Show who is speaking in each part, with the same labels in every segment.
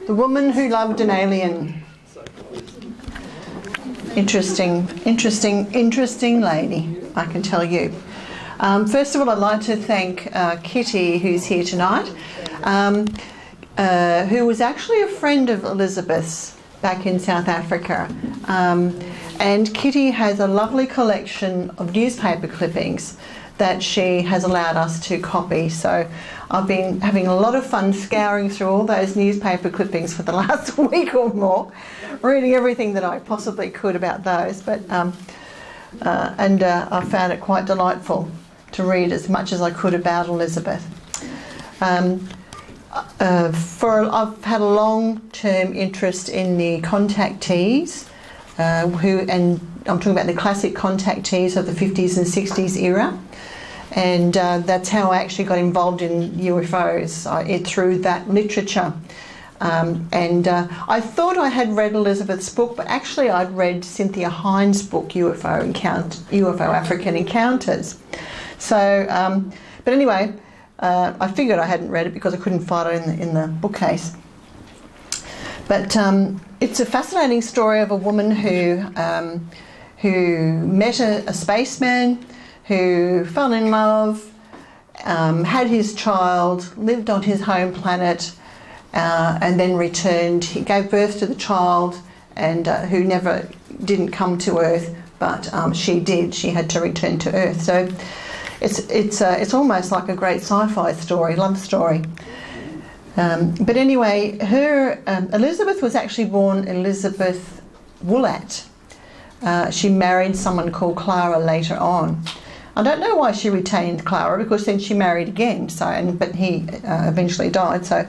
Speaker 1: The woman who loved an alien. Interesting lady, I can tell you. First of all, I'd like to thank Kitty, who's here tonight, who was actually a friend of Elizabeth's back in South Africa. And Kitty has a lovely collection of newspaper clippings that she has allowed us to copy. So I've been having a lot of fun scouring through all those newspaper clippings for the last week or more, reading everything that I possibly could about those. But I found it quite delightful to read as much as I could about Elizabeth. I've had a long-term interest in the contactees, and I'm talking about the classic contactees of the 50s and 60s era, and that's how I actually got involved in UFOs, through that literature. I thought I had read Elizabeth's book, but actually I'd read Cynthia Hines' book, UFO African Encounters. So, but anyway, I figured I hadn't read it because I couldn't find it in the bookcase. But it's a fascinating story of a woman who met a spaceman, who fell in love, had his child, lived on his home planet, and then returned. He gave birth to the child, and who never didn't come to Earth, but she did. She had to return to Earth. So it's almost like a great sci-fi story, love story. But anyway, Elizabeth was actually born Elizabeth Woollett. She married someone called Klarer later on. I don't know why she retained Klarer, because then she married again. But he eventually died. So,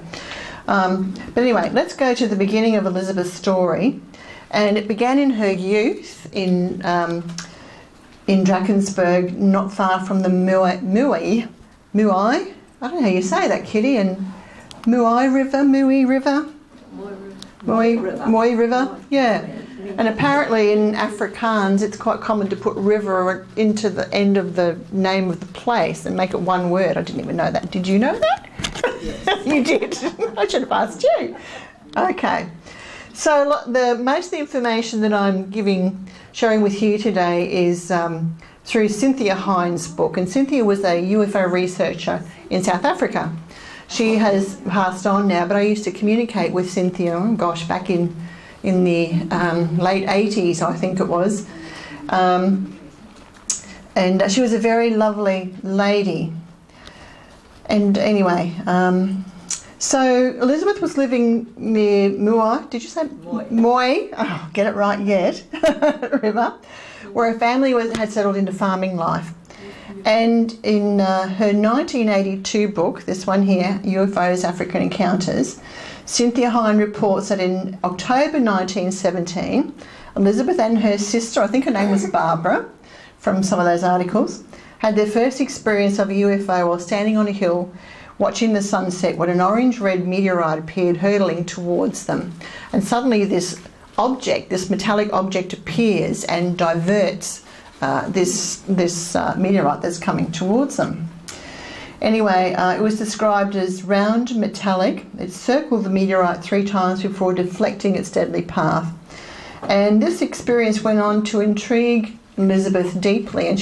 Speaker 1: but anyway, let's go to the beginning of Elizabeth's story, and it began in her youth in Drakensberg, not far from the Mooi. I don't know how you say that, Kitty. And Mooi River, yeah. And apparently in Afrikaans it's quite common to put river into the end of the name of the place and make it one word. I didn't even know that. Did you know that? Yes. You did. I should have asked you. Okay. So most of the information that I'm sharing with you today is through Cynthia Hines' book. And Cynthia was a UFO researcher in South Africa. She has passed on now, but I used to communicate with Cynthia, back in the late 80s, I think it was. And she was a very lovely lady. And anyway, so Elizabeth was living near Mooi. Did you say Mooi? Oh, get it right yet. River, where her family had settled into farming life. And in her 1982 book, this one here, UFOs African Encounters, Cynthia Hines reports that in October 1917, Elizabeth and her sister, I think her name was Barbara, from some of those articles, had their first experience of a UFO while standing on a hill watching the sunset when an orange-red meteorite appeared hurtling towards them. And suddenly this metallic object appears and diverts this meteorite that's coming towards them. Anyway, it was described as round metallic. It circled the meteorite 3 times before deflecting its deadly path. And this experience went on to intrigue Elizabeth deeply, and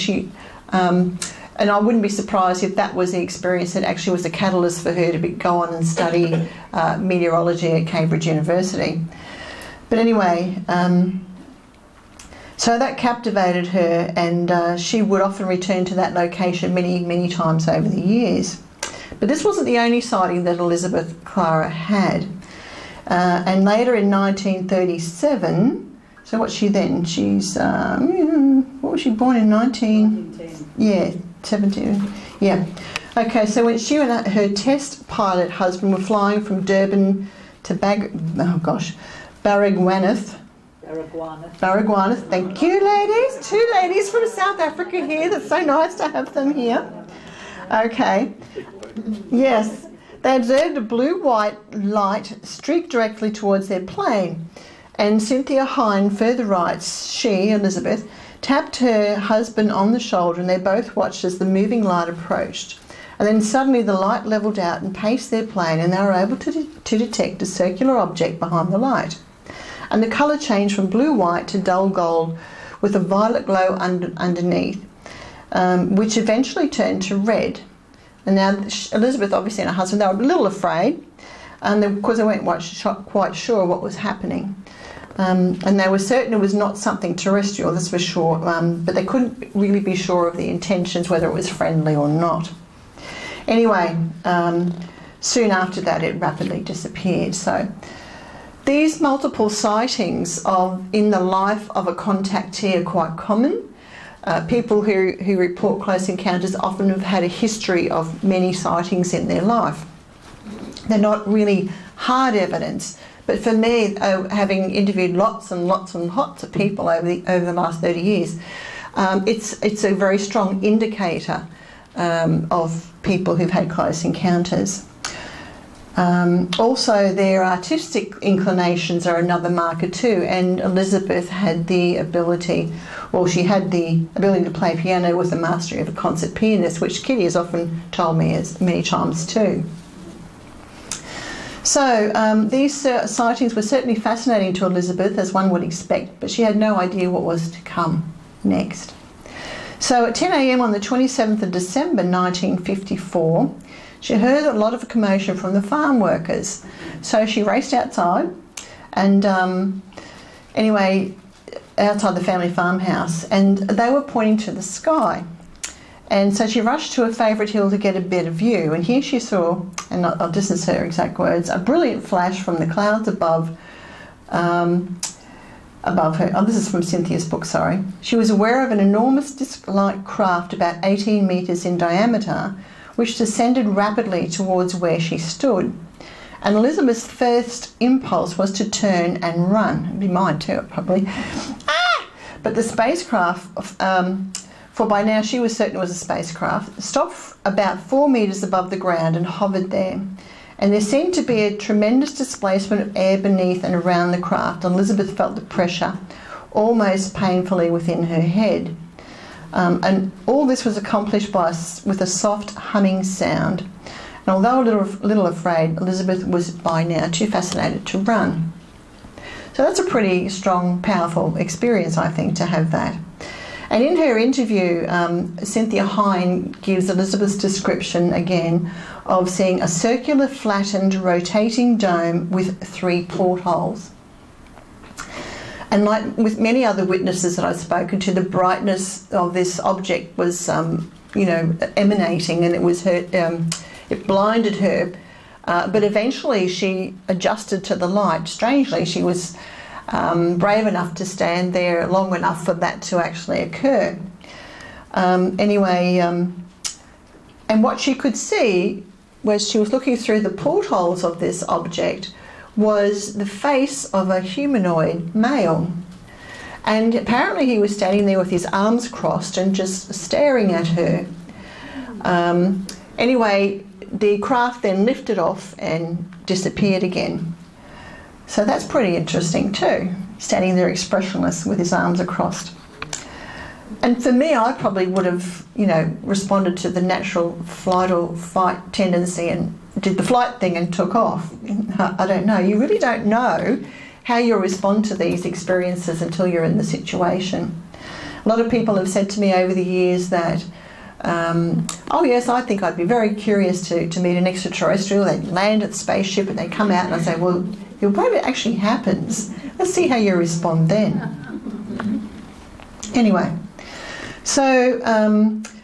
Speaker 1: and I wouldn't be surprised if that was the experience that actually was the catalyst for her to go on and study meteorology at Cambridge University. But anyway, so that captivated her, and she would often return to that location many, many times over the years. But this wasn't the only sighting that Elizabeth Klarer had. And later in 1937, so what's she then? She's, what was she born in 17. Yeah. Okay, so when she and her test pilot husband were flying from Durban to Baragwanath, thank you, ladies. 2 ladies from South Africa here. That's so nice to have them here. Okay. Yes. They observed a blue-white light streak directly towards their plane. And Cynthia Hines further writes, she, Elizabeth, tapped her husband on the shoulder, and they both watched as the moving light approached. And then suddenly the light levelled out and paced their plane, and they were able to detect a circular object behind the light. And the colour changed from blue-white to dull gold with a violet glow underneath, which eventually turned to red. And now Elizabeth, obviously, and her husband, they were a little afraid, and because they weren't quite sure what was happening. And they were certain it was not something terrestrial, that's for sure, but they couldn't really be sure of the intentions, whether it was friendly or not. Anyway, soon after that it rapidly disappeared. So these multiple sightings in the life of a contactee are quite common. People who report close encounters often have had a history of many sightings in their life. They're not really hard evidence, but for me, having interviewed lots and lots and lots of people over the last 30 years, it's a very strong indicator of people who've had close encounters. Also, their artistic inclinations are another marker too, and Elizabeth had the ability, to play piano with the mastery of a concert pianist, which Kitty has often told me many times too. So these sightings were certainly fascinating to Elizabeth, as one would expect, but she had no idea what was to come next. So at 10 a.m. on the 27th of December 1954, she heard a lot of commotion from the farm workers. So she raced outside, and outside the family farmhouse, and they were pointing to the sky. And so she rushed to a favourite hill to get a better view, and here she saw, and this is her exact words, a brilliant flash from the clouds above her. Oh, this is from Cynthia's book, sorry. She was aware of an enormous disc-like craft about 18 metres in diameter, which descended rapidly towards where she stood. And Elizabeth's first impulse was to turn and run. It'd be mine too, probably. But the spacecraft, for by now she was certain it was a spacecraft, stopped about 4 metres above the ground and hovered there. And there seemed to be a tremendous displacement of air beneath and around the craft. Elizabeth felt the pressure almost painfully within her head. And all this was accomplished with a soft humming sound. And although a little afraid, Elizabeth was by now too fascinated to run. So that's a pretty strong, powerful experience, I think, to have that. And in her interview, Cynthia Hines gives Elizabeth's description again of seeing a circular, flattened, rotating dome with 3 portholes. And like with many other witnesses that I've spoken to, the brightness of this object was, emanating, and it blinded her. But eventually she adjusted to the light. Strangely, she was brave enough to stand there long enough for that to actually occur. And what she could see was she was looking through the portholes of this object was the face of a humanoid male. And apparently he was standing there with his arms crossed and just staring at her. The craft then lifted off and disappeared again. So that's pretty interesting too, standing there expressionless with his arms across. And for me, I probably would have, responded to the natural flight or fight tendency and did the flight thing and took off. I don't know. You really don't know how you'll respond to these experiences until you're in the situation. A lot of people have said to me over the years that, yes, I think I'd be very curious to meet an extraterrestrial. They land at the spaceship and they come out, and I say, well, what if it actually happens? Let's see how you respond then. Anyway, so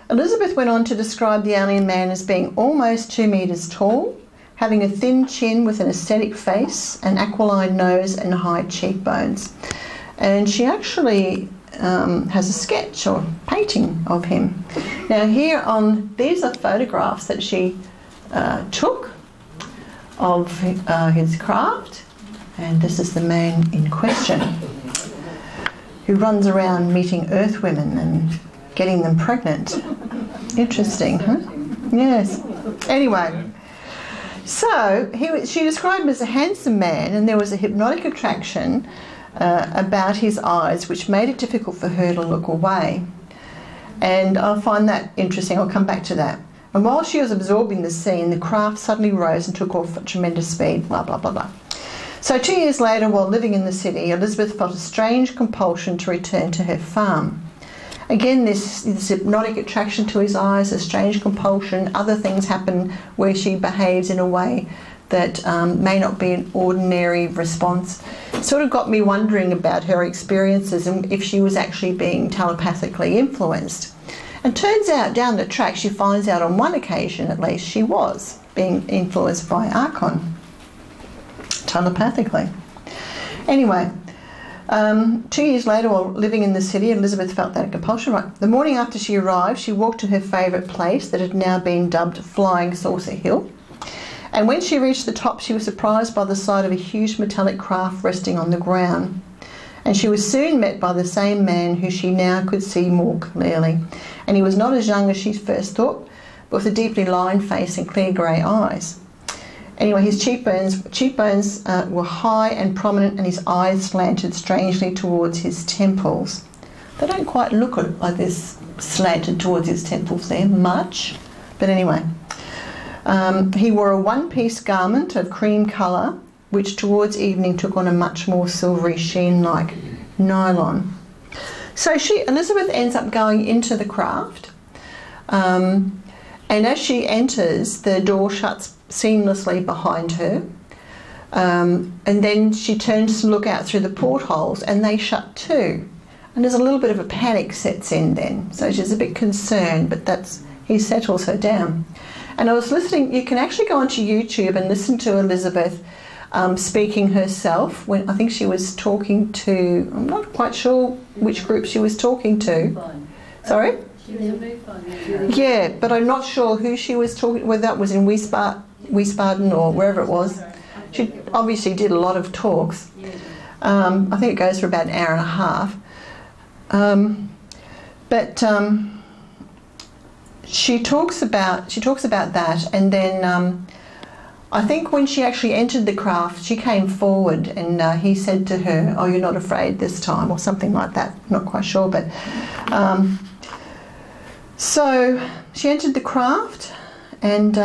Speaker 1: Elizabeth went on to describe the alien man as being almost 2 metres tall, having a thin chin with an aesthetic face, an aquiline nose and high cheekbones. And she actually has a sketch or painting of him. Now these are photographs that she took of his craft, and this is the man in question who runs around meeting Earth women and getting them pregnant. Interesting, huh? Yes. Anyway, so she described him as a handsome man, and there was a hypnotic attraction about his eyes which made it difficult for her to look away. And I find that interesting. I'll come back to that. And while she was absorbing the scene, the craft suddenly rose and took off at tremendous speed, blah, blah, blah, blah. So 2 years later, while living in the city, Elizabeth felt a strange compulsion to return to her farm. Again, this hypnotic attraction to his eyes, a strange compulsion, other things happen where she behaves in a way that may not be an ordinary response. It sort of got me wondering about her experiences and if she was actually being telepathically influenced. And turns out down the track she finds out on one occasion at least she was being influenced by Archon, telepathically. Anyway, 2 years later, while living in the city, Elizabeth felt that compulsion. Right. The morning after she arrived, she walked to her favourite place that had now been dubbed Flying Saucer Hill. And when she reached the top, she was surprised by the sight of a huge metallic craft resting on the ground. And she was soon met by the same man who she now could see more clearly. And he was not as young as she first thought, but with a deeply lined face and clear grey eyes. Anyway, his cheekbones were high and prominent, and his eyes slanted strangely towards his temples. They don't quite look like this slanted towards his temples there much, but anyway. He wore a one-piece garment of cream colour, which towards evening took on a much more silvery sheen like nylon. So Elizabeth ends up going into the craft, and as she enters, the door shuts seamlessly behind her, and then she turns to look out through the portholes, and they shut too. And there's a little bit of a panic sets in then, so she's a bit concerned, but he settles her down. And I was listening, you can actually go onto YouTube and listen to Elizabeth speaking herself when I think she was talking to, I'm not quite sure which group she was talking to. Sorry?
Speaker 2: She was a Meaton.
Speaker 1: Yeah, but I'm not sure who she was talking, whether that was in Wiesbaden or wherever it was. She obviously did a lot of talks. I think it goes for about an hour and a half. She talks about that, and then I think when she actually entered the craft, she came forward, and he said to her, "Oh, you're not afraid this time," or something like that. Not quite sure, but so she entered the craft, and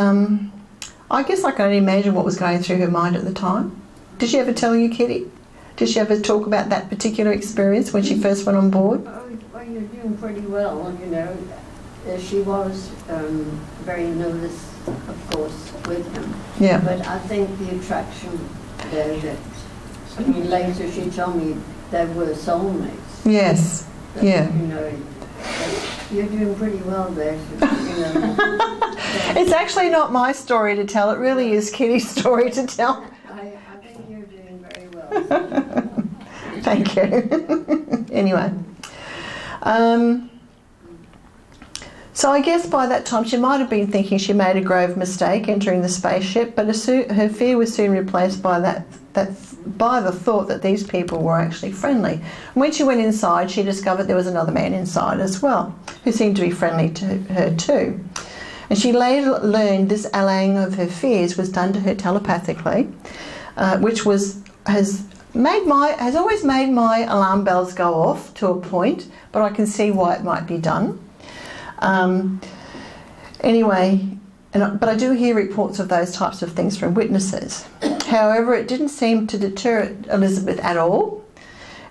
Speaker 1: I guess I can only imagine what was going through her mind at the time. Did she ever tell you, Kitty? Did she ever talk about that particular experience when she first went on board?
Speaker 2: Well, you're doing pretty well, you know. She was very nervous, of course, with him.
Speaker 1: Yeah.
Speaker 2: But I think the attraction there later she told me they were soulmates.
Speaker 1: Yes.
Speaker 2: But,
Speaker 1: yeah.
Speaker 2: You know, you're doing pretty well there. You know.
Speaker 1: It's actually not my story to tell. It really is Kitty's story to tell.
Speaker 2: I think you're doing very well.
Speaker 1: Thank you. Anyway. So I guess by that time she might have been thinking she made a grave mistake entering the spaceship, but her fear was soon replaced by by the thought that these people were actually friendly. And when she went inside, she discovered there was another man inside as well, who seemed to be friendly to her too. And she later learned this allaying of her fears was done to her telepathically, which has always made my alarm bells go off to a point, but I can see why it might be done. But I do hear reports of those types of things from witnesses. However, it didn't seem to deter Elizabeth at all,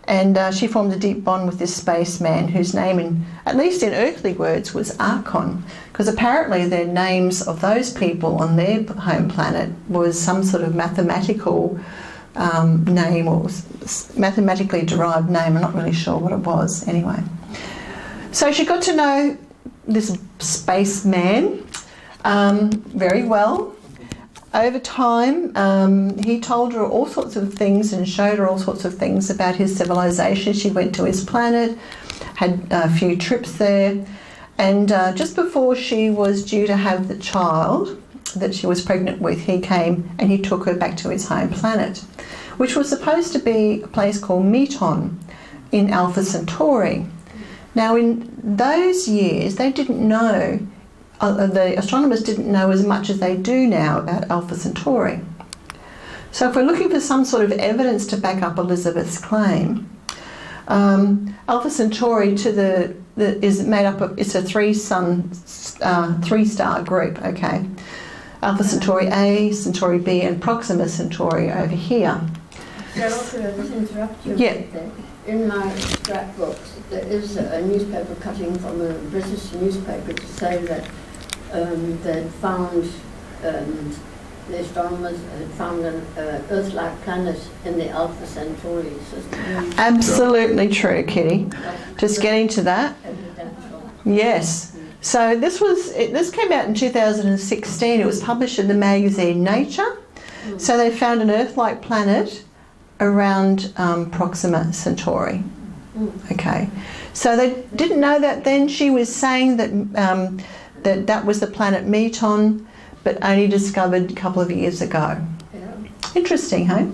Speaker 1: and she formed a deep bond with this spaceman whose name, at least in earthly words, was Archon, because apparently the names of those people on their home planet was some sort of mathematical name or mathematically derived name. I'm not really sure what it was anyway. So she got to know this spaceman very well. Over time, he told her all sorts of things and showed her all sorts of things about his civilization. She went to his planet, had a few trips there, and just before she was due to have the child that she was pregnant with, he came and he took her back to his home planet, which was supposed to be a place called Meaton in Alpha Centauri. Now, in those years, they didn't know, the astronomers didn't know as much as they do now about Alpha Centauri. So if we're looking for some sort of evidence to back up Elizabeth's claim, Alpha Centauri is made up of, it's a three-star group, okay. Alpha Centauri A, Centauri B, and Proxima Centauri over here.
Speaker 2: Cheryl, could I just interrupt you?
Speaker 1: Yeah.
Speaker 2: In my scrapbooks, there is a newspaper cutting from a British newspaper to say that they'd found, the astronomers had found an Earth-like planet in the Alpha Centauri system.
Speaker 1: Absolutely true, Kitty. Just getting to that.
Speaker 2: Evidential.
Speaker 1: Yes. So this came out in 2016. It was published in the magazine Nature. So they found an Earth-like planet around Proxima Centauri. Okay. So they didn't know that then. She was saying that that was the planet Meaton, but only discovered a couple of years ago.
Speaker 2: Yeah.
Speaker 1: Interesting, hey?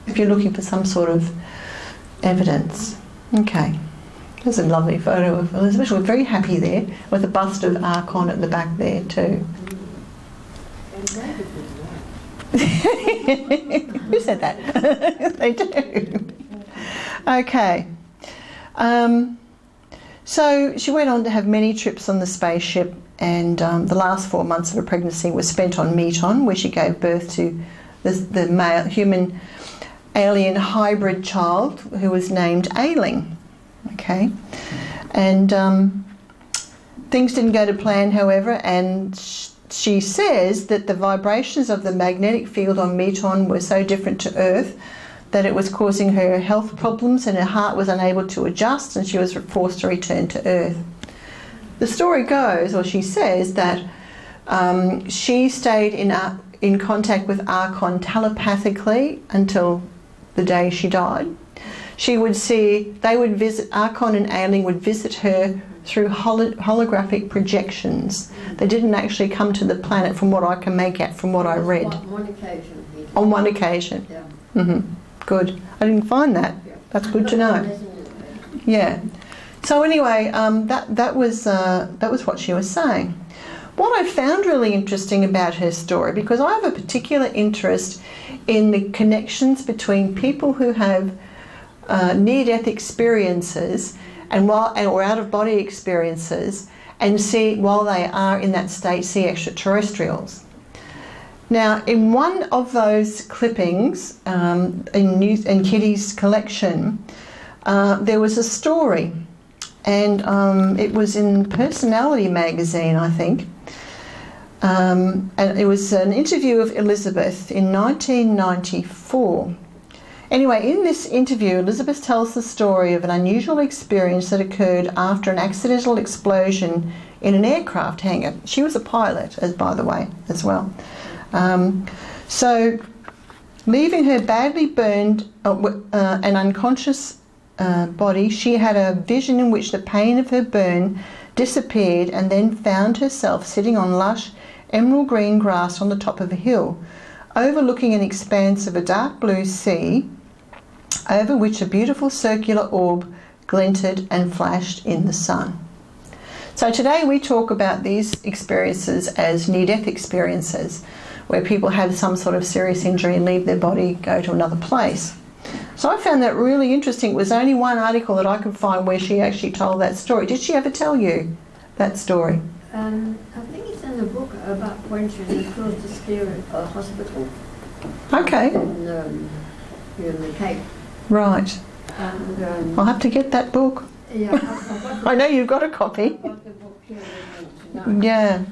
Speaker 1: If you're looking for some sort of evidence. Okay. There's a lovely photo of Elizabeth. We're very happy there, with a bust of Archon at the back there too. Who said that? They do. Okay. So she went on to have many trips on the spaceship, and the last 4 months of her pregnancy was spent on Meaton, where she gave birth to the male human alien hybrid child who was named Ailing. Okay, and things didn't go to plan, however, and she says that the vibrations of the magnetic field on Meaton were so different to Earth that it was causing her health problems, and her heart was unable to adjust, and she was forced to return to Earth. The story goes, or she says, that she stayed in contact with Archon telepathically until the day she died. She would see, Archon and Ailing would visit her through holographic projections. They didn't actually come to the planet, from what I can make out from what I read.
Speaker 2: One occasion.
Speaker 1: On one occasion.
Speaker 2: Yeah.
Speaker 1: Good. I didn't find that.
Speaker 2: Yeah.
Speaker 1: That's good to know. Yeah. So anyway, that was what she was saying. What I found really interesting about her story, because I have a particular interest in the connections between people who have near-death experiences or out-of-body experiences, and while they are in that state, see extraterrestrials. Now, in one of those clippings in Kitty's collection, there was a story, and it was in Personality magazine, I think, and it was an interview of Elizabeth in 1994. Anyway, in this interview, Elizabeth tells the story of an unusual experience that occurred after an accidental explosion in an aircraft hangar. She was a pilot, by the way, as well. So, leaving her badly burned and unconscious body, she had a vision in which the pain of her burn disappeared, and then found herself sitting on lush emerald green grass on the top of a hill, overlooking an expanse of a dark blue sea, over which a beautiful circular orb glinted and flashed in the sun. So today we talk about these experiences as near-death experiences, where people have some sort of serious injury and leave their body, go to another place. So I found that really interesting. It was only one article that I could find where she actually told that story. Did she ever tell you that story?
Speaker 2: I think it's in the book about when she was close to Scare Hospital.
Speaker 1: Okay.
Speaker 2: In the Cape.
Speaker 1: Right.
Speaker 2: And,
Speaker 1: I'll have to get that book.
Speaker 2: Yeah,
Speaker 1: I know you've got a copy.
Speaker 2: I've got the book here tonight.
Speaker 1: Yeah.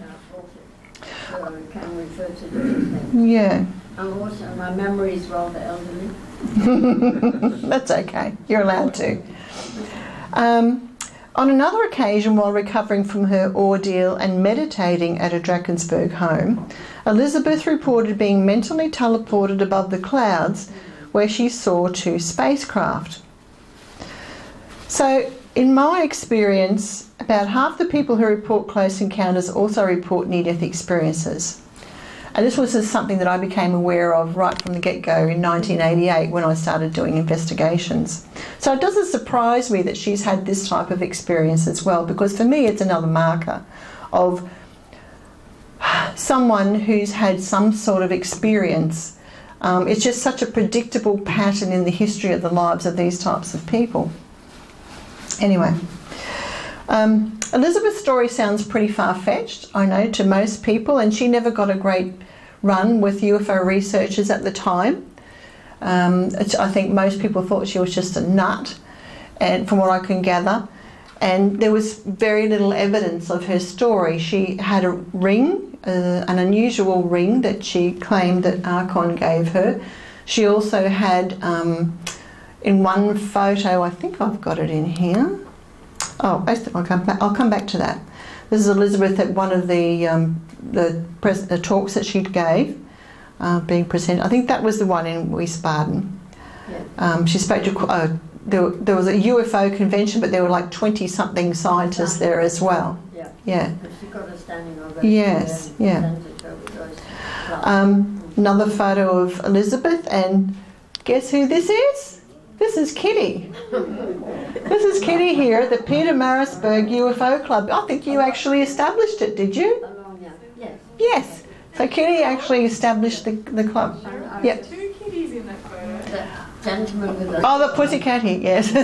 Speaker 2: So I can refer to different things.
Speaker 1: Yeah.
Speaker 2: And also, my memory is rather elderly.
Speaker 1: That's okay. You're allowed to. On another occasion, while recovering from her ordeal and meditating at a Drakensberg home, Elizabeth reported being mentally teleported above the clouds, where she saw 2 spacecraft. So, in my experience, about half the people who report close encounters also report near-death experiences. And this was something that I became aware of right from the get-go in 1988 when I started doing investigations. So it doesn't surprise me that she's had this type of experience as well, because for me it's another marker of someone who's had some sort of experience. It's just such a predictable pattern in the history of the lives of these types of people. Anyway, Elizabeth's story sounds pretty far-fetched, I know, to most people, and she never got a great run with UFO researchers at the time. I think most people thought she was just a nut, and from what I can gather, and there was very little evidence of her story. She had a ring, an unusual ring that she claimed that Archon gave her. She also had, in one photo, I think I've got it in here. Oh, I'll come back to that. This is Elizabeth at one of the talks that she gave, being presented. I think that was the one in Wiesbaden. Yeah. She spoke to, there was a UFO convention, but there were like 20-something scientists there as well. Yeah. Yeah.
Speaker 2: But she got a standing ovation.
Speaker 1: Yes, yeah. Another photo of Elizabeth, and guess who this is? This is Kitty. This is Kitty here at the Peter Marisburg UFO Club. I think you actually established it, did you?
Speaker 2: Yes.
Speaker 1: Yes. So Kitty actually established the club. Yep.
Speaker 3: Two kitties in that photo.
Speaker 2: The gentleman with the...
Speaker 1: Oh, the pussycatty, yes.
Speaker 2: I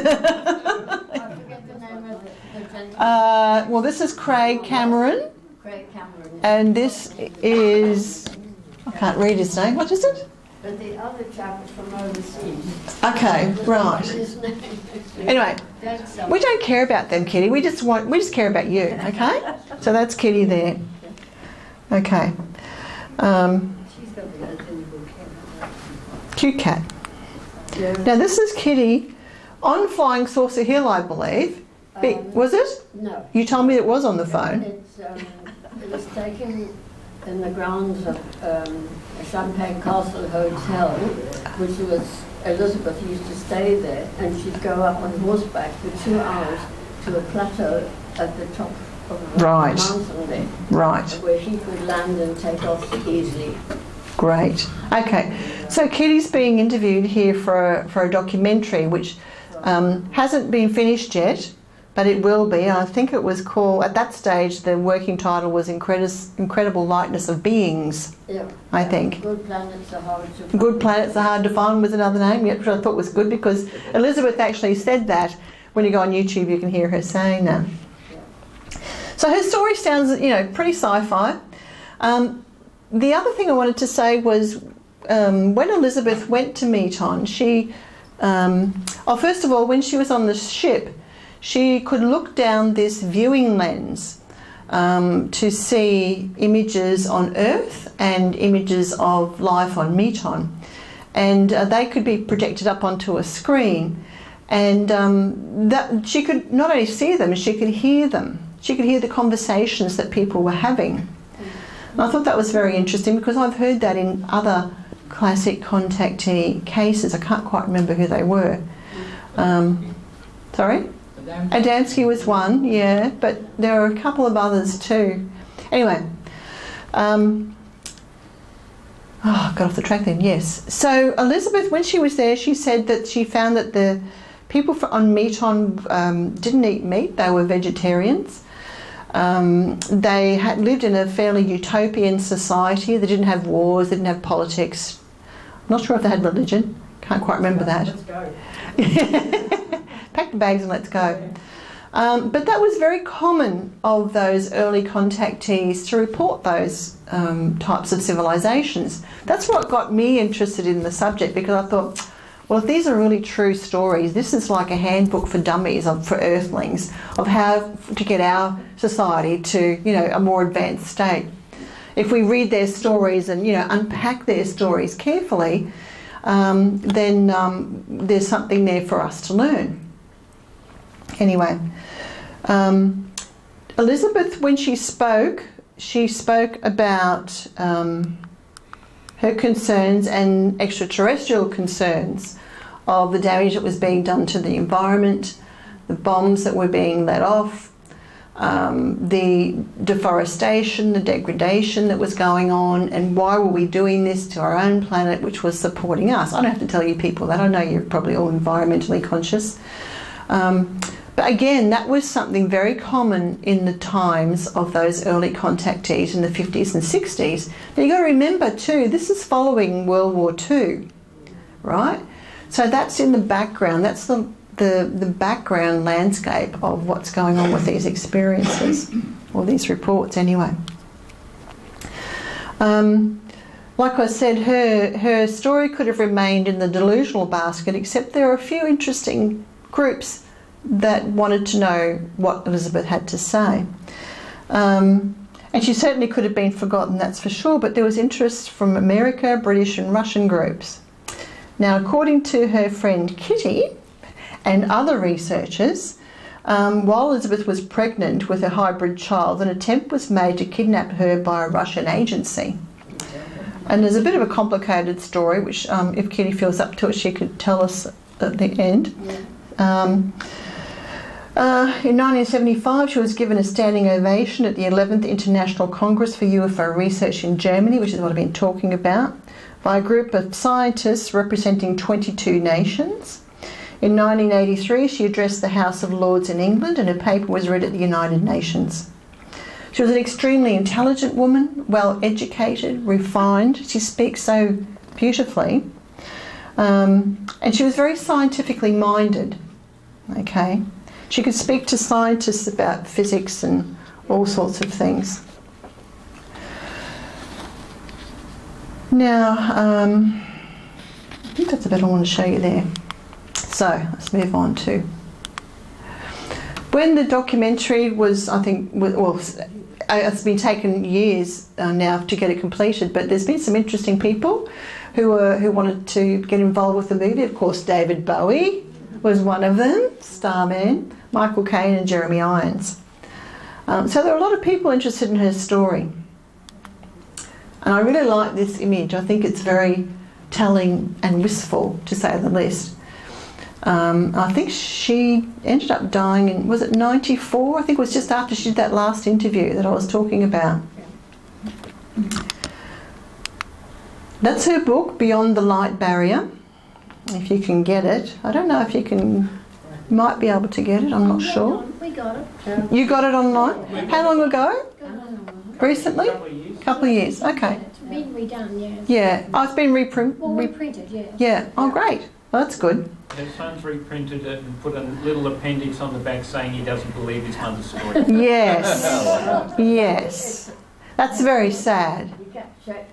Speaker 2: forget the name of the gentleman.
Speaker 1: Well, this is Craig Cameron.
Speaker 2: Craig Cameron.
Speaker 1: And this is... I can't read his name. What is it?
Speaker 2: But the other chap is from overseas.
Speaker 1: Okay, right. Anyway, we don't care about them, Kitty. We just care about you, okay? So that's Kitty there. Okay.
Speaker 2: She's got the
Speaker 1: Cute cat. Yeah. Now this is Kitty on Flying Saucer Hill, I believe. Was it?
Speaker 2: No.
Speaker 1: You told me it was on the phone.
Speaker 2: It was taken in the grounds of a Champagne Castle Hotel, which was, Elizabeth used to stay there, and she'd go up on horseback for 2 hours to a plateau at the top of the mountain there. Right. Where he could land and take off easily.
Speaker 1: Great. Okay. So Kitty's being interviewed here for a documentary which hasn't been finished yet, but it will be. I think it was called, at that stage, the working title was Incredible Lightness of Beings,
Speaker 2: yeah.
Speaker 1: I think.
Speaker 2: Good Planets Are Hard to Find.
Speaker 1: Good Planets Are Hard to Find was another name, which I thought was good because Elizabeth actually said that. When you go on YouTube, you can hear her saying that. Yeah. So her story sounds, pretty sci-fi. The other thing I wanted to say was when Elizabeth went to Meaton, first of all, when she was on the ship, she could look down this viewing lens to see images on Earth and images of life on Meaton. And they could be projected up onto a screen. And that she could not only see them, she could hear them. She could hear the conversations that people were having. And I thought that was very interesting because I've heard that in other classic contactee cases. I can't quite remember who they were. Sorry? Adamski was one, yeah, but there are a couple of others too. Anyway, got off the track then, yes. So Elizabeth, when she was there, she said that she found that the people on Meaton didn't eat meat, they were vegetarians. They had lived in a fairly utopian society. They didn't have wars, they didn't have politics. I'm not sure if they had religion. Can't quite remember that.
Speaker 3: Let's go.
Speaker 1: Pack the bags and let's go. But that was very common of those early contactees to report those types of civilizations. That's what got me interested in the subject because I thought, well, if these are really true stories, this is like a handbook for dummies, for earthlings, of how to get our society to, a more advanced state. If we read their stories and, unpack their stories carefully, then there's something there for us to learn. Anyway, Elizabeth, when she spoke about her concerns and extraterrestrial concerns of the damage that was being done to the environment, the bombs that were being let off, the deforestation, the degradation that was going on, and why were we doing this to our own planet, which was supporting us. I don't have to tell you people that. I know you're probably all environmentally conscious. But again, that was something very common in the times of those early contactees in the 50s and 60s. Now you've got to remember too, this is following World War II, right? So that's in the background. That's the the background landscape of what's going on with these experiences, or these reports anyway. Like I said, her story could have remained in the delusional basket, except there are a few interesting groups that wanted to know what Elizabeth had to say. And she certainly could have been forgotten, that's for sure, but there was interest from America, British and Russian groups. Now, according to her friend Kitty and other researchers, while Elizabeth was pregnant with a hybrid child, an attempt was made to kidnap her by a Russian agency. And there's a bit of a complicated story, which if Kitty feels up to it, she could tell us at the end. In 1975, she was given a standing ovation at the 11th International Congress for UFO Research in Germany, which is what I've been talking about, by a group of scientists representing 22 nations. In 1983, she addressed the House of Lords in England, and her paper was read at the United Nations. She was an extremely intelligent woman, well educated, refined. She speaks so beautifully. And she was very scientifically minded. Okay. She could speak to scientists about physics and all sorts of things. Now, I think that's about all I want to show you there. So, let's move on to... When the documentary was, I think, well, it's been taken years now to get it completed, but there's been some interesting people who wanted to get involved with the movie. Of course, David Bowie was one of them, Starman, Michael Caine and Jeremy Irons. So there are a lot of people interested in her story. And I really like this image. I think it's very telling and wistful, to say the least. I think she ended up dying in, was it 94? I think it was just after she did that last interview that I was talking about. That's her book, Beyond the Light Barrier, if you can get it. I don't know if you can, might be able to get it, I'm not sure.
Speaker 2: We got it.
Speaker 1: You got it online? How long ago? Recently? Couple of years, okay.
Speaker 3: It's been redone, yeah.
Speaker 1: Yeah, oh, it's been
Speaker 3: reprinted, yeah.
Speaker 1: Yeah, oh great. Well, that's good.
Speaker 4: Her son's reprinted it and put a little appendix on the back saying he doesn't believe his mother's story.
Speaker 1: Yes, yes. That's very sad.
Speaker 2: You kept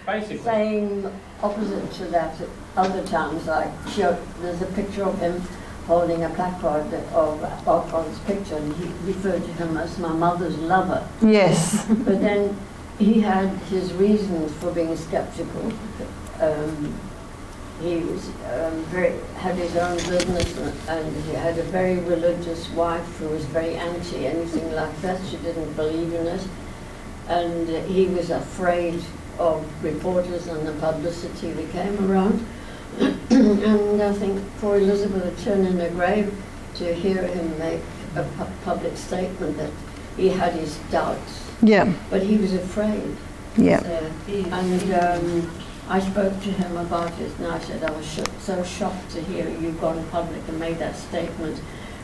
Speaker 4: Basically.
Speaker 2: saying opposite to that at other times, like there's a picture of him holding a placard of Oswald's picture, and he referred to him as my mother's lover.
Speaker 1: Yes.
Speaker 2: But then he had his reasons for being sceptical. He was had his own business, and he had a very religious wife who was very anti anything like that. She didn't believe in it, and he was afraid of reporters and the publicity that came around. And I think poor Elizabeth had turned in her grave to hear him make a public statement that he had his doubts.
Speaker 1: Yeah.
Speaker 2: But he was afraid.
Speaker 1: Yeah.
Speaker 2: And I spoke to him about it, and I said I was so shocked to hear you've gone public and made that statement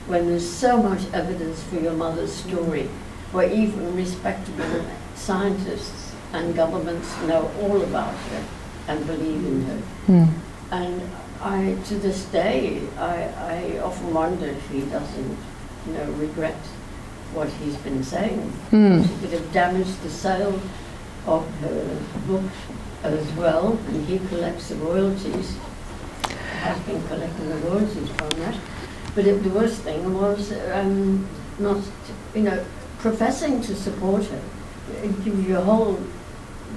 Speaker 2: when there's so much evidence for your mother's story, where even respectable scientists and governments know all about her and believe in her.
Speaker 1: Mm.
Speaker 2: And to this day, I often wonder if he doesn't, regret what he's been saying.
Speaker 1: Mm.
Speaker 2: She could have damaged the sale of her book as well, and he collects the royalties, has been collecting the royalties from that. But the worst thing was not, professing to support her. It gives you a whole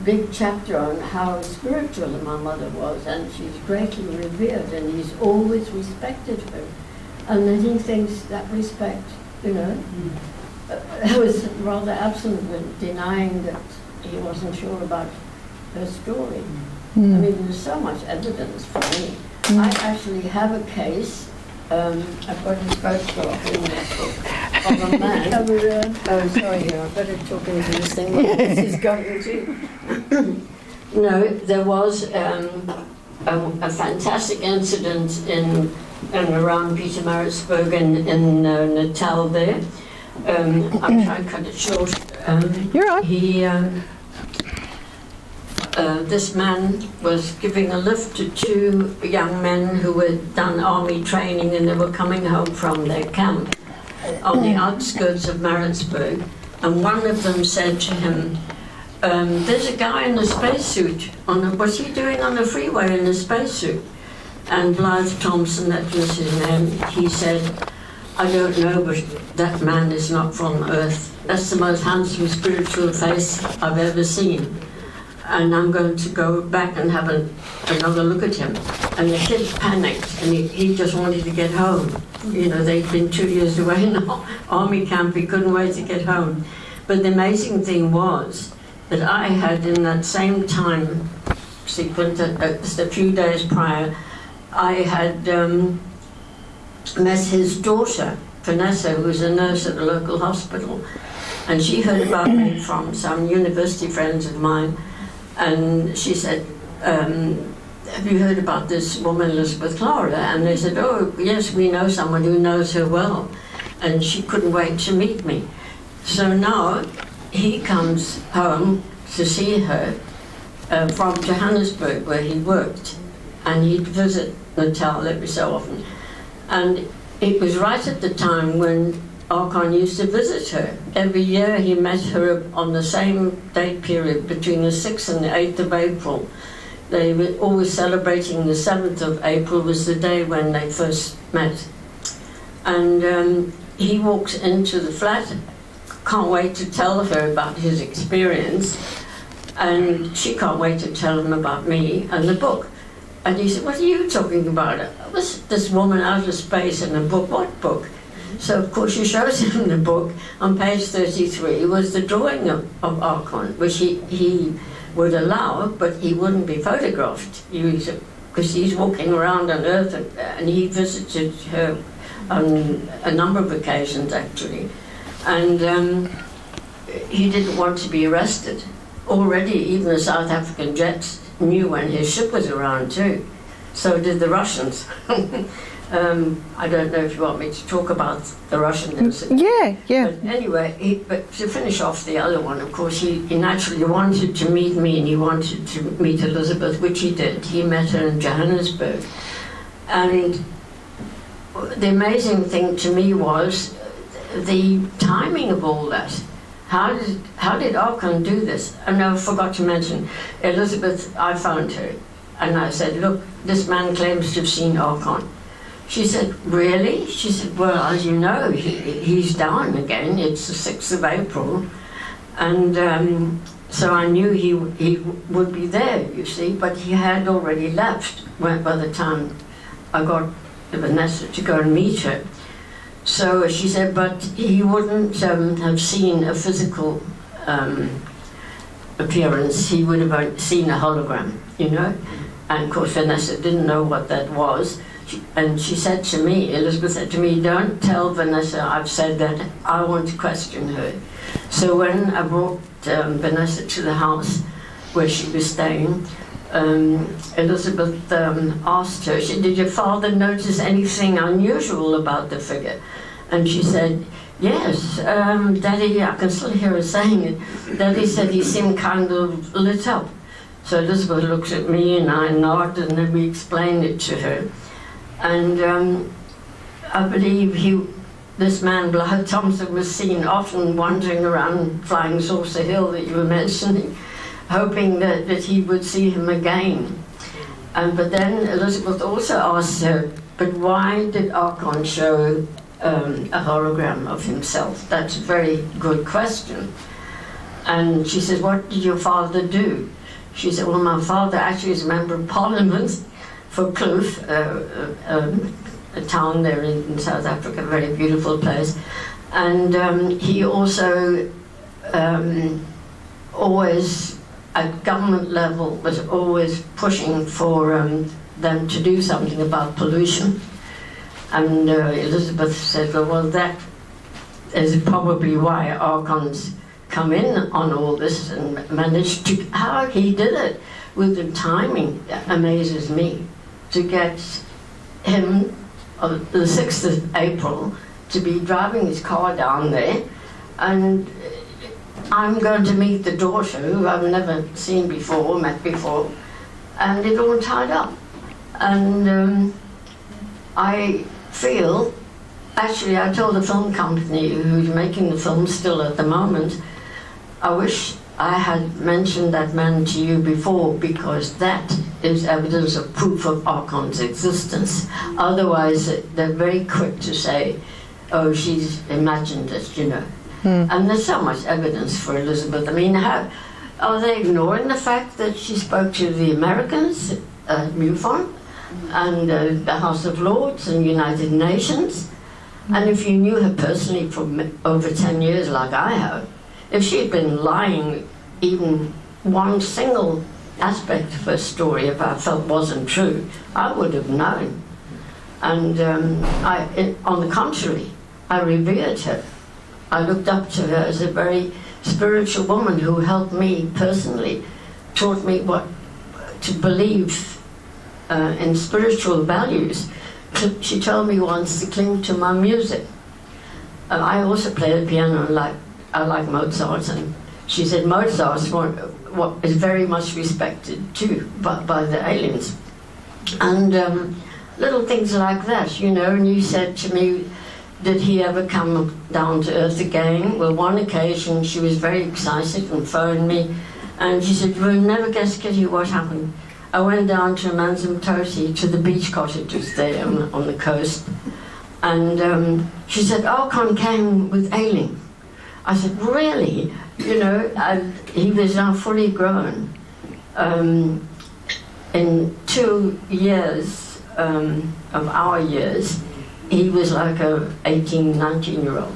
Speaker 2: big chapter on how spiritual my mother was, and she's greatly revered, and he's always respected her. And then he thinks that respect, was rather absent when denying that he wasn't sure about her story. I mean, there's so much evidence for me. I actually have a case, I've got his photograph in this book, of a man. Oh, sorry, I better talk into this thing while this is going to. No, there was a fantastic incident in and around Pietermaritzburg in Natal there. I'm trying to cut it short.
Speaker 1: You're right.
Speaker 2: He this man was giving a lift to two young men who had done army training, and they were coming home from their camp on the outskirts of Maritzburg. And one of them said to him, there's a guy in a spacesuit. What's he doing on the freeway in a spacesuit? And Blythe Thompson, that was his name, he said, I don't know, but that man is not from Earth. That's the most handsome spiritual face I've ever seen. And I'm going to go back and have another look at him. And the kid panicked, and he just wanted to get home. You know, they'd been 2 years away in the army camp. He couldn't wait to get home. But the amazing thing was that I had, in that same time sequence, just a few days prior, I had met his daughter, Vanessa, who was a nurse at the local hospital. And she heard about me from some university friends of mine. And she said, have you heard about this woman, Elizabeth Klarer? And they said, oh, yes, we know someone who knows her well. And she couldn't wait to meet me. So now he comes home to see her from Johannesburg, where he worked. And he'd visit Natal every so often. And it was right at the time when Archon used to visit her. Every year he met her on the same date period, between the 6th and the 8th of April. They were always celebrating the 7th of April was the day when they first met. And he walks into the flat, can't wait to tell her about his experience, and she can't wait to tell him about me and the book. And he said, what are you talking about? Was this woman out of space in a book? What book? So, of course, she shows him the book. On page 33 was the drawing of Archon, which he would allow, but he wouldn't be photographed, because he's walking around on Earth, and he visited her on a number of occasions, actually. And he didn't want to be arrested. Already, even the South African jets knew when his ship was around, too. So did the Russians. I don't know if you want me to talk about the Russian incident.
Speaker 1: Yeah.
Speaker 2: But anyway, but to finish off the other one, of course, he naturally wanted to meet me, and he wanted to meet Elizabeth, which he did. He met her in Johannesburg. And the amazing thing to me was the timing of all that. How did Archon do this? And I forgot to mention, Elizabeth, I found her, and I said, look, this man claims to have seen Archon. She said, really? She said, well, as you know, he's down again. It's the 6th of April. And so I knew he would be there, you see, but he had already left by the time I got Vanessa to go and meet her. So she said, but he wouldn't have seen a physical appearance. He would have seen a hologram, you know? And of course, Vanessa didn't know what that was. And she said to me, Elizabeth said to me, don't tell Vanessa I've said that, I want to question her. So when I brought Vanessa to the house where she was staying, Elizabeth asked her, did your father notice anything unusual about the figure? And she said, yes, Daddy, I can still hear her saying it, Daddy said he seemed kind of lit up. So Elizabeth looked at me and I nodded, and then we explained it to her. And I believe this man, Blythe Thompson, was seen often wandering around Flying Saucer Hill that you were mentioning, hoping that he would see him again. But then Elizabeth also asked her, but why did Archon show a hologram of himself? That's a very good question. And she said, what did your father do? She said, well, my father actually is a member of Parliament for Kloof, a town there in South Africa, a very beautiful place. And he also always, at government level, was always pushing for them to do something about pollution. And Elizabeth said, well, that is probably why Archon's come in on all this and managed to, how he did it with the timing amazes me, to get him on the 6th of April to be driving his car down there, and I'm going to meet the daughter, who I've never seen before, met before, and it all tied up. And I feel, actually I told the film company who's making the film still at the moment, I wish I had mentioned that man to you before, because that is evidence of proof of Archon's existence. Otherwise, they're very quick to say, oh, she's imagined it, you know. And there's so much evidence for Elizabeth. I mean, how are they ignoring the fact that she spoke to the Americans at MUFON and the House of Lords and United Nations? And if you knew her personally for over 10 years like I have, if she had been lying even one single aspect of her story, if I felt wasn't true, I would have known. And on the contrary, I revered her. I looked up to her as a very spiritual woman who helped me personally, taught me what to believe in spiritual values. She told me once to cling to my music. I also play the piano, I like Mozart, and she said Mozart is very much respected too by the aliens. And little things like that, you know. And you said to me, did he ever come down to earth again? Well, one occasion she was very excited and phoned me, and she said, you'll never guess, Kitty, what happened. I went down to Manzimtoti, to the beach cottages there on the coast, and she said, Archon came with Aileen. I said, really? You know, and he was now fully grown. In 2 years of our years, he was like a 18, 19-year-old.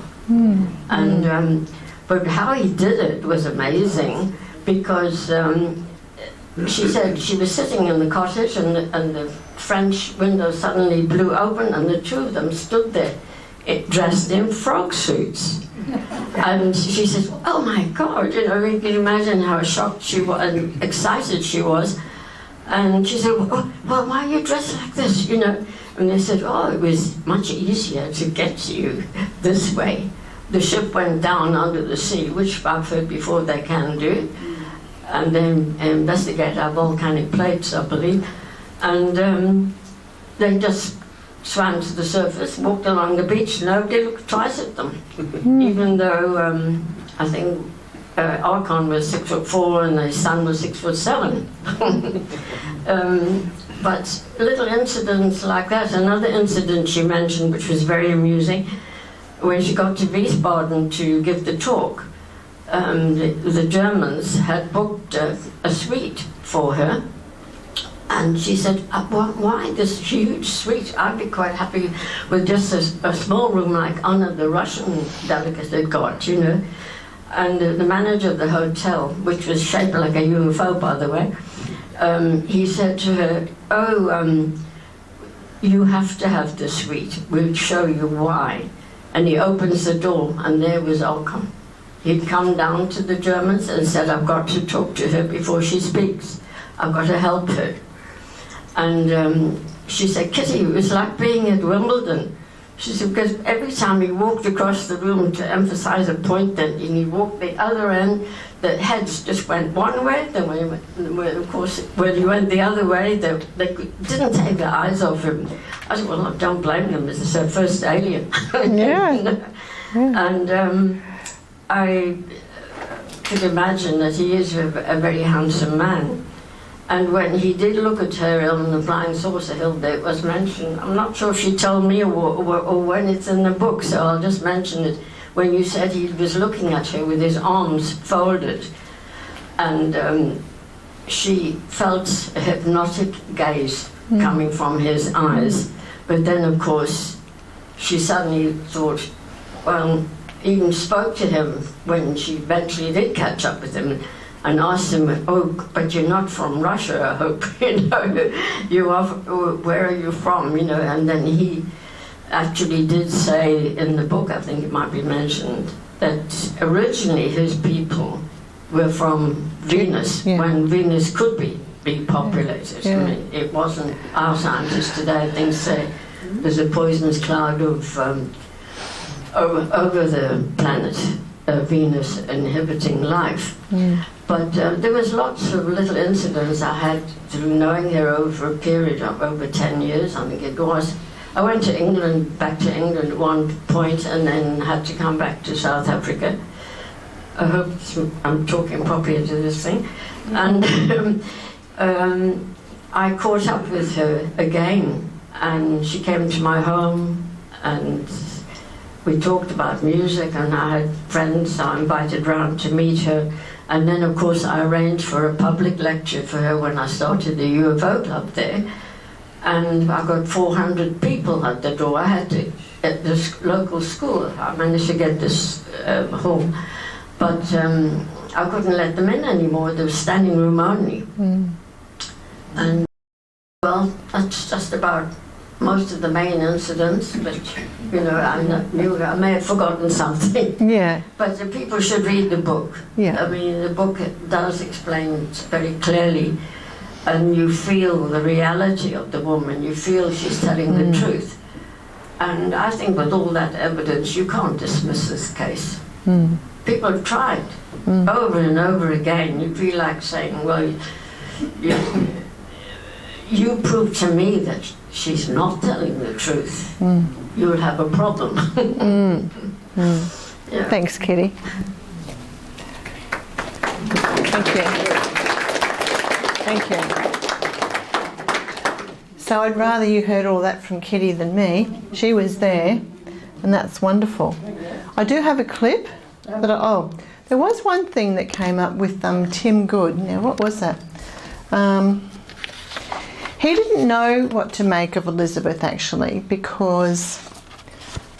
Speaker 2: And but how he did it was amazing, because she said she was sitting in the cottage and the French window suddenly blew open and the two of them stood there dressed in frog suits. And she said, oh my God, you know, you can imagine how shocked she was and excited she was. And she said, well, why are you dressed like this, you know? And they said, oh, it was much easier to get to you this way. The ship went down under the sea, which I've heard before they can do, and then investigate our volcanic plates, I believe. And they just swam to the surface, walked along the beach, nobody looked twice at them. Even though I think Archon was 6'4" and his son was 6'7". But little incidents like that. Another incident she mentioned, which was very amusing, when she got to Wiesbaden to give the talk, the Germans had booked a suite for her. And she said, why this huge suite? I'd be quite happy with just a small room like Anna, the Russian delegate, had got, you know. And the manager of the hotel, which was shaped like a UFO, by the way, he said to her, you have to have the suite. We'll show you why. And he opens the door, and there was Archon. He'd come down to the Germans and said, I've got to talk to her before she speaks. I've got to help her. And she said, Kitty, it was like being at Wimbledon. She said, because every time he walked across the room to emphasize a point, then he walked the other end, the heads just went one way, then when he went the other way, they didn't take their eyes off him. I said, well, I don't blame them, this is their first alien.
Speaker 1: Yeah.
Speaker 2: And I could imagine that he is a very handsome man. And when he did look at her on the Flying Saucer Hill, there it was mentioned. I'm not sure if she told me or when it's in the book, so I'll just mention it. When you said he was looking at her with his arms folded, and she felt a hypnotic gaze coming from his eyes. But then, of course, she suddenly thought, well, even spoke to him when she eventually did catch up with him, and asked him, oh, but you're not from Russia, I hope, you know, you are, where are you from, you know? And then he actually did say in the book, I think it might be mentioned, that originally his people were from Venus, when Venus could be populated. I mean, it wasn't, our scientists today, I think, say there's a poisonous cloud of over the planet. Venus inhibiting life. But there was lots of little incidents I had through knowing her over a period of over 10 years, I think it was. I went to England, back to England at one point, and then had to come back to South Africa. I hope I'm talking properly to this thing. And I caught up with her again, and she came to my home, and we talked about music, and I had friends I invited round to meet her. And then, of course, I arranged for a public lecture for her when I started the UFO club there. And I got 400 people at the door. I had to, at this local school, I managed to get this hall. But I couldn't let them in anymore. There was standing room only. And, well, that's just about most of the main incidents, but, you know, I may have forgotten something.
Speaker 1: Yeah.
Speaker 2: But the people should read the book.
Speaker 1: Yeah.
Speaker 2: I mean, the book does explain it very clearly, and you feel the reality of the woman. You feel she's telling the truth. And I think with all that evidence, you can't dismiss this case. People have tried over and over again. You feel like saying, well, you prove to me that she's not telling the truth. You'll have a problem. Yeah.
Speaker 1: Thanks, Kitty. Thank you. Thank you. So I'd rather you heard all that from Kitty than me. She was there, and that's wonderful. I do have a clip, but there was one thing that came up with Tim Good. Now, what was that? He didn't know what to make of Elizabeth, actually, because,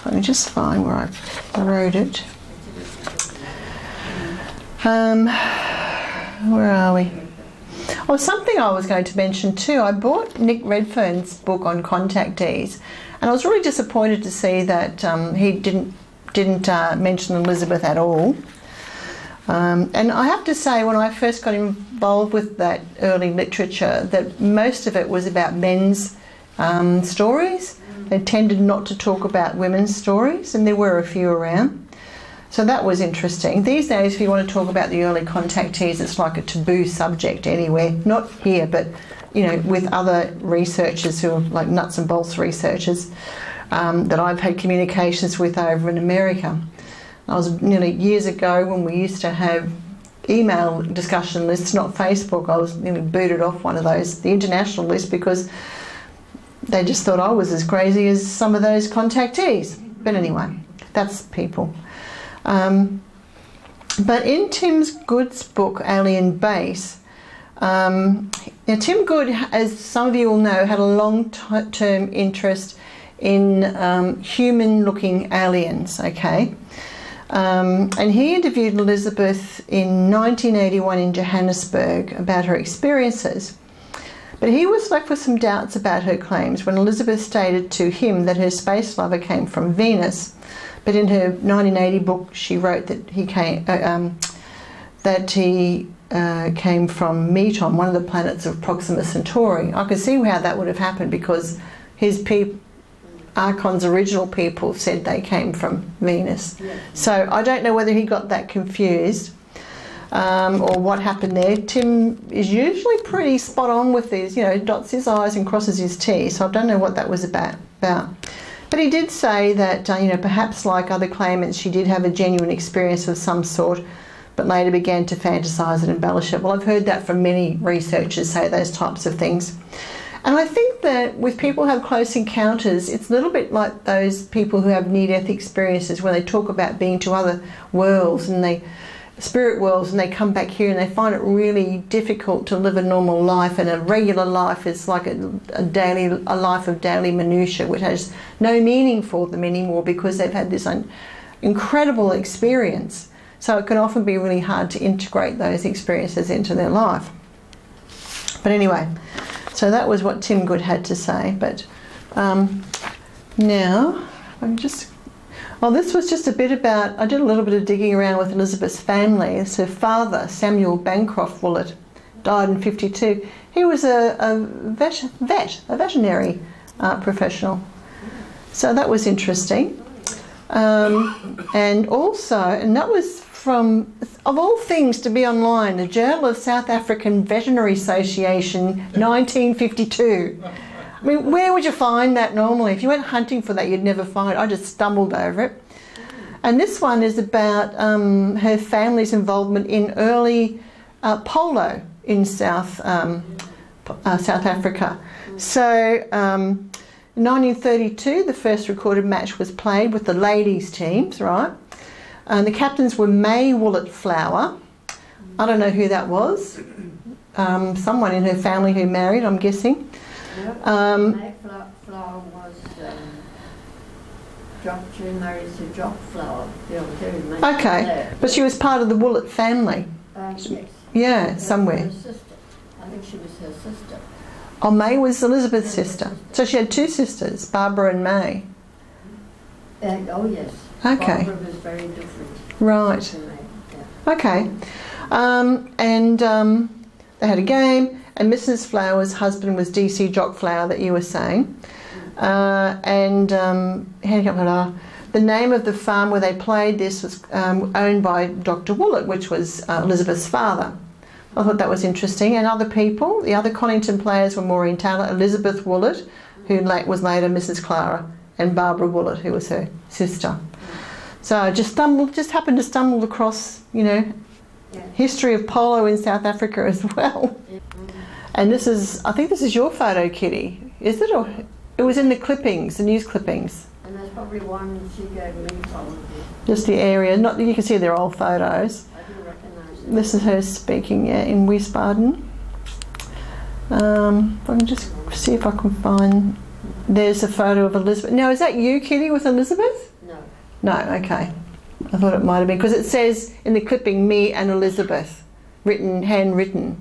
Speaker 1: let me just find where I wrote it. Where are we? Oh, something I was going to mention too. I bought Nick Redfern's book on contactees, and I was really disappointed to see that he didn't mention Elizabeth at all. And I have to say, when I first got involved with that early literature, that most of it was about men's stories. They tended not to talk about women's stories, and there were a few around. So that was interesting. These days, if you want to talk about the early contactees, it's like a taboo subject anywhere. Not here, but, you know, with other researchers who are like nuts and bolts researchers that I've had communications with over in America. I was nearly years ago when we used to have email discussion lists, not Facebook. I was nearly booted off one of those, the international list, because they just thought I was as crazy as some of those contactees. But anyway, that's people. But in Tim Good's book, Alien Base, now Tim Good, as some of you all know, had a long-term interest in human-looking aliens, okay? And he interviewed Elizabeth in 1981 in Johannesburg about her experiences. But he was left with some doubts about her claims when Elizabeth stated to him that her space lover came from Venus. But in her 1980 book, she wrote that he came from Meaton, one of the planets of Proxima Centauri. I could see how that would have happened because his Archon's original people said they came from Venus. So I don't know whether he got that confused or what happened there. Tim is usually pretty spot on with these, you know, dots his I's and crosses his T's, so I don't know what that was about. But he did say that, you know, perhaps like other claimants, she did have a genuine experience of some sort, but later began to fantasise and embellish it. Well, I've heard that from many researchers say those types of things. And I think that with people who have close encounters, it's a little bit like those people who have near-death experiences when they talk about being to other worlds and spirit worlds, and they come back here and they find it really difficult to live a normal life, and a regular life is like a life of daily minutiae, which has no meaning for them anymore because they've had this incredible experience. So it can often be really hard to integrate those experiences into their life. But anyway, so that was what Tim Good had to say. But now, I'm just... Well, this was just a bit about... I did a little bit of digging around with Elizabeth's family. It's her father, Samuel Bancroft Willett, died in 1952. He was a veterinary professional. So that was interesting. And also, and that was from, of all things to be online, the Journal of South African Veterinary Association, 1952. I mean, where would you find that normally? If you went hunting for that, you'd never find it. I just stumbled over it. And this one is about her family's involvement in early polo in South Africa. So, in 1932, the first recorded match was played with the ladies' teams, right? And the captains were May Flower. I don't know who that was. Someone in her family who married, I'm guessing.
Speaker 2: May Flower was she married to Jock Flower.
Speaker 1: Okay, but she was part of the Woollett family.
Speaker 2: Yes.
Speaker 1: Yeah, somewhere.
Speaker 2: Her sister. I think she was her sister.
Speaker 1: Oh, May was Elizabeth's sister. So she had two sisters, Barbara and May.
Speaker 2: Oh, yes.
Speaker 1: Okay.
Speaker 2: Barbara was very different.
Speaker 1: Right.
Speaker 2: To May. Yeah.
Speaker 1: Okay. They had a game, and Mrs. Flower's husband was DC Jock Flower that you were saying. The name of the farm where they played this was owned by Dr. Woollett, which was Elizabeth's father. I thought that was interesting. And other people, the other Connington players were Maureen Taylor, Elizabeth Woollett, who was later Mrs. Klarer, and Barbara Woollett, who was her sister. So I just happened to stumble across, history of polo in South Africa as well. And I think this is your photo, Kitty, is it? Or it was in the clippings, the news clippings.
Speaker 2: And there's probably one she gave me probably.
Speaker 1: Just the area. You can see they're old photos.
Speaker 2: I do recognise it.
Speaker 1: This is her speaking in Wiesbaden. I can just see if I can find. There's a photo of Elizabeth. Now, is that you, Kitty, with Elizabeth?
Speaker 2: No.
Speaker 1: No, okay. I thought it might have been, because it says in the clipping, me and Elizabeth, handwritten.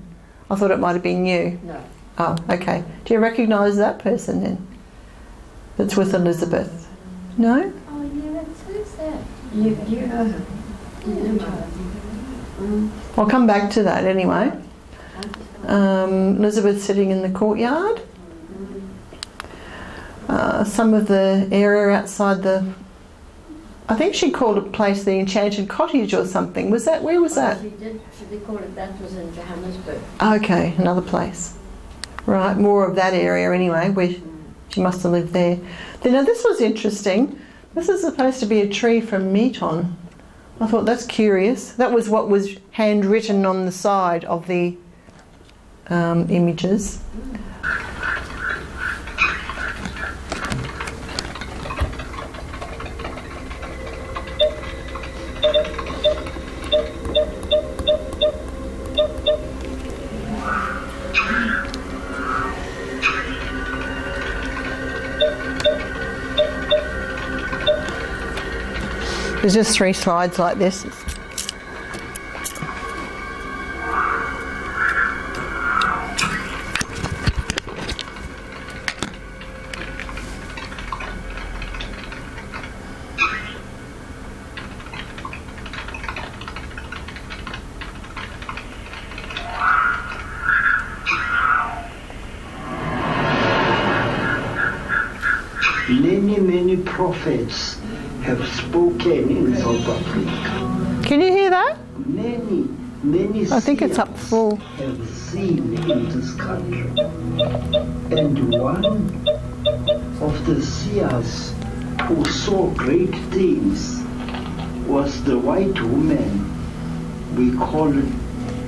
Speaker 1: I thought it might have been you.
Speaker 2: No.
Speaker 1: Oh, okay. Do you recognise that person then? That's with Elizabeth? No?
Speaker 3: Oh, yeah, who's that?
Speaker 2: You know her. You know her.
Speaker 1: I'll come back to that anyway. Elizabeth sitting in the courtyard. Some of the area outside I think she called a place the Enchanted Cottage or something. Where was that?
Speaker 2: She did call it, that was in Johannesburg.
Speaker 1: Okay, another place. Right, more of that area anyway, where she must have lived there. Now this was interesting. This is supposed to be a tree from Meaton. I thought that's curious. That was what was handwritten on the side of the images. There's just 3 slides like this.
Speaker 5: Many prophets have spoken in South Africa.
Speaker 1: Can you hear that?
Speaker 5: Many
Speaker 1: I think it's up
Speaker 5: seers
Speaker 1: full.
Speaker 5: have seen in this country. And one of the seers who saw great things was the white woman we call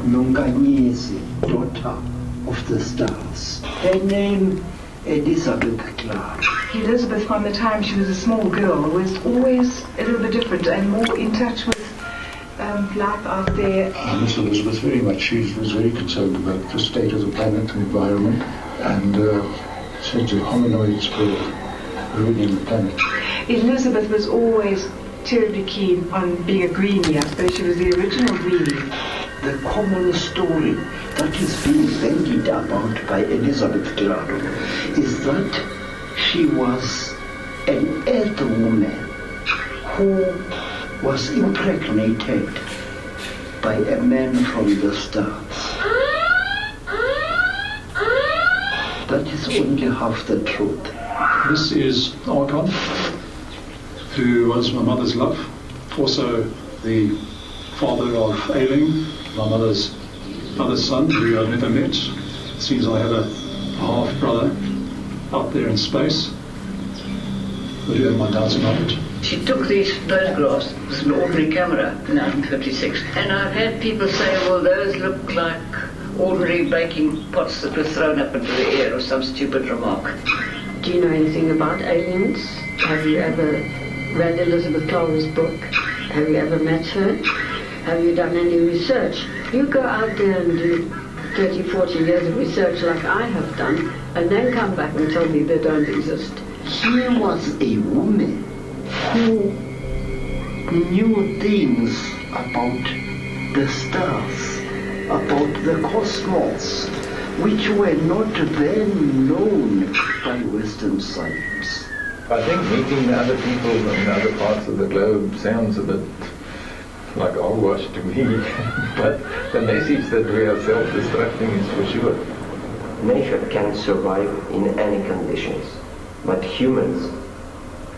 Speaker 5: Nonganyezi, daughter of the stars. Her name, Elizabeth Klarer.
Speaker 6: Elizabeth, from the time she was a small girl, was always a little bit different and more in touch with life out there.
Speaker 7: Miss Elizabeth, very much. She was very concerned about the state of the planet and environment, and said the hominoids were ruining the planet.
Speaker 6: Elizabeth was always terribly keen on being a greenie. I suppose she was the original greenie.
Speaker 5: The common story that is being bandied about by Elizabeth Klarer is that she was an earth woman who was impregnated by a man from the stars. That is only half the truth.
Speaker 7: This is argon. who was my mother's love, also the father of Ailing, my mother's son, who I've never met. It seems I have a half-brother out there in space. I do have my doubts about it.
Speaker 8: She took these photographs with an ordinary camera in 1956, and I've had people say, well, those look like ordinary baking pots that were thrown up into the air, or some stupid remark.
Speaker 2: Do you know anything about aliens? Have you ever read Elizabeth Klarer's book? Have you ever met her? Have you done any research? You go out there and do 30, 40 years of research like I have done, and then come back and tell me they don't exist.
Speaker 5: She was a woman who knew things about the stars, about the cosmos, which were not then known by Western science.
Speaker 9: I think meeting other people in other parts of the globe sounds a bit like hogwash to me, but the message that we are self-destructing is for sure.
Speaker 10: Nature can survive in any conditions, but humans,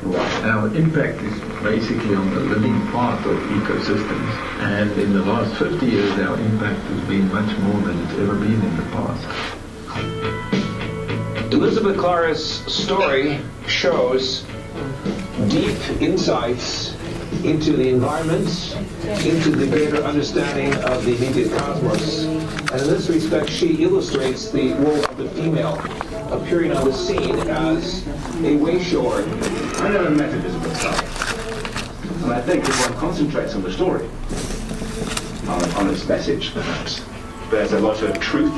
Speaker 10: no.
Speaker 9: Our impact is basically on the living part of ecosystems, and in the last 50 years our impact has been much more than it's ever been in the past.
Speaker 11: Elizabeth Klarer's story shows deep insights into the environment, into the greater understanding of the immediate cosmos. And in this respect, she illustrates the role of the female, appearing on the scene as a wayshower.
Speaker 12: I never met Elizabeth Klarer, and I think if one concentrates on the story, on its message perhaps, there's a lot of truth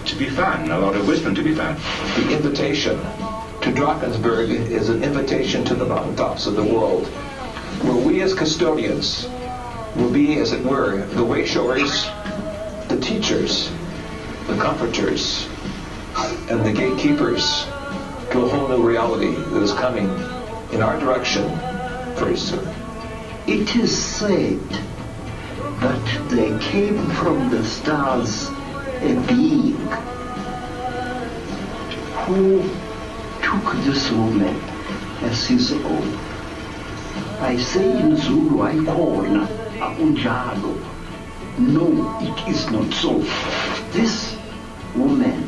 Speaker 12: to be found, a lot of wisdom to be found.
Speaker 11: The invitation to Drakensberg is an invitation to the mountaintops of the world, where we as custodians will be, as it were, the wayshowers, the teachers, the comforters, and the gatekeepers to a whole new reality that is coming in our direction very soon.
Speaker 5: It is said that there came from the stars a being who took this woman as his own. I say in Zulu, ayikhona akunjalo. No, it is not so. This woman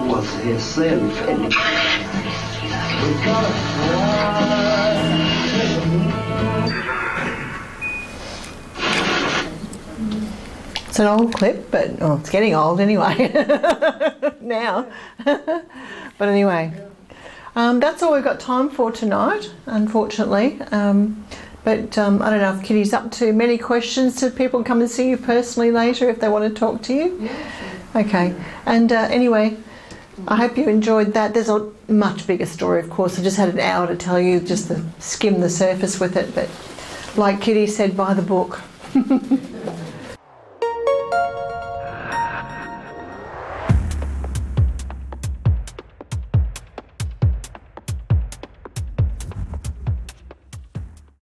Speaker 5: was herself an
Speaker 1: It's an old clip, but it's getting old anyway now. But anyway, that's all we've got time for tonight, unfortunately. But I don't know if Kitty's up to many questions. Do people come and see you personally later if they want to talk to you?
Speaker 2: Yeah, sure.
Speaker 1: Okay. And anyway, I hope you enjoyed that. There's a much bigger story, of course. I just had an hour to tell you, just to skim the surface with it. But like Kitty said, buy the book.